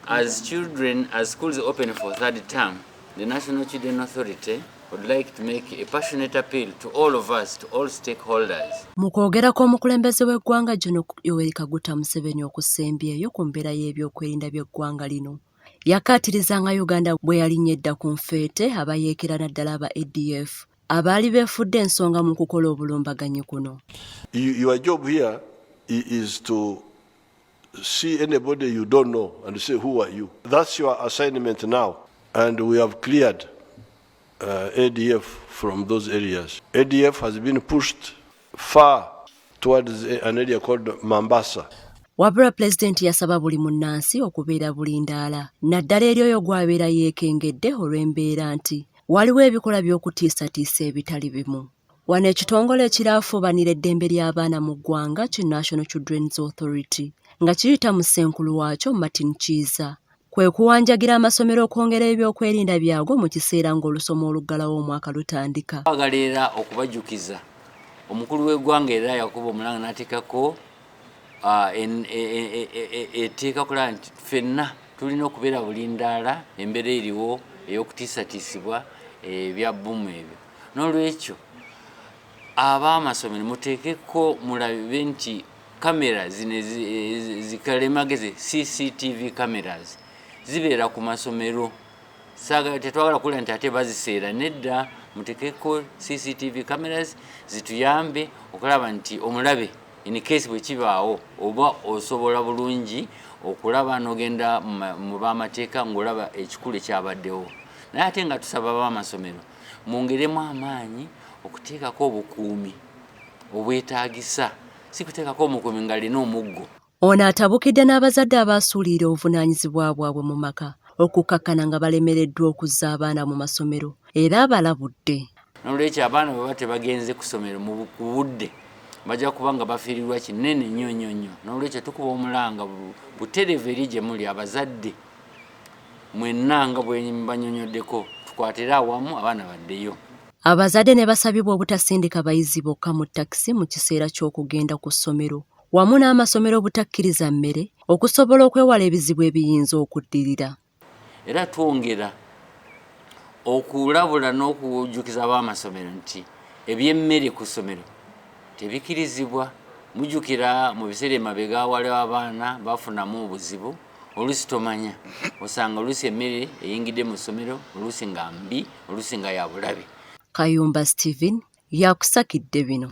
As schools open for third term, the National Children Authority would like to make a passionate appeal to all of us, to all stakeholders. Mu kwogerako omukulembeze w'eggwanga John Yoweri Kaguta Museveni okusembyeyo ku mbeera y'ebyokwerinda by'eggwanga lino. Yakkaatirizza nga Uganda bwe yalinnya edda ku nfeete abayeekera naddala aba ADF abaali beefudde ensonga mu kukola obulumbaganyi kuno. Your job here is to see anybody you don't know and say, who are you? That's your assignment now. And we have cleared ADF from those areas. ADF has been pushed far towards an area called Mombasa. Wabula Pulezidenti yasaba buli munnansi okubeera bulindaala naddala eri oyo gw'abeera yeekengedde olw'embeera nti waliwo ebikola by'okutiisatiisa ebitali bimu. Wano ekitongole ekiraafuubanira eddembe ly'abaana mu ggwanga ki National Children's Authority nga kiyita mu ssenkulu waakyo Martin Kiiza kwe kuwanjagira amasomero okwongera ebyokwerinda byagwo mu kiseera ng'olusoma oluggalawo omwaka lutandika. Twagala era okubajukiza omukulu w'eggwanga era Yakuba Omulanga n'ateekako eteeka kulaba nti ffenna tulina okubeera bulindaala embeera eriwo ey'okutiisatiisibwa ebya bbumu ebyo. N'olwekyo ab'amasomero muteekeko mulabe nti kamera zino zikalemagezi CCTV cameras zibeera ku masomero. Tetwagala kulira nti ate baziseera, nedda muteekeko CCTV cameras zituyambe okulaba nti omulabe in case bwe kibaawo oba osobola bulungi okulaba n'ogenda mu b'amateeka ng'olaba ekikulu ekyabaddewo. Naye ate nga tusaba b'amasomero mwongeremu amaanyi okuteekako obukuumi obwetaagisa, si kuteekako omukuumi ng'alina omuggo. Ono atabukidde n'abazadde abasuulirira obuvunaanyizibwa bwabwe mu maka okukkakkana nga balemereddwa okuzza abaana mu masomero era abalabudde. N'olwekyo abaana bwe baba tebagenze ku ssomero mu budde bajja kuba nga bafiirirwa kinene nnyo nnyo nnyo. N'olwekyo tukuba omulanga butereevu eri gye muli abazadde mwenna nga bwe mbanyonyoddeko, tukwatire awamu abaana baddeyo. Abazadde ne basabibwa obutasindika bayizi bokka mu takisi mu kiseera ky'okugenda ku ssomero wamu n'amasomero obutakkiriza mmere okusobola okwewala ebizibu ebiyinza okuddirira. Era twongera okulabula n'okujjukiza ab'amasomero nti eby'emmere ku ssomero tebikirizibwa. Mujjukira mu biseera emabega waliwo abaana bafunamu obuzibu, oluusi tomanya, osanga oluusi emmere eyingidde mu ssomero, oluusi nga mbi, oluusi nga ya bulabe. Kayumba Stephen yakusakidde bino.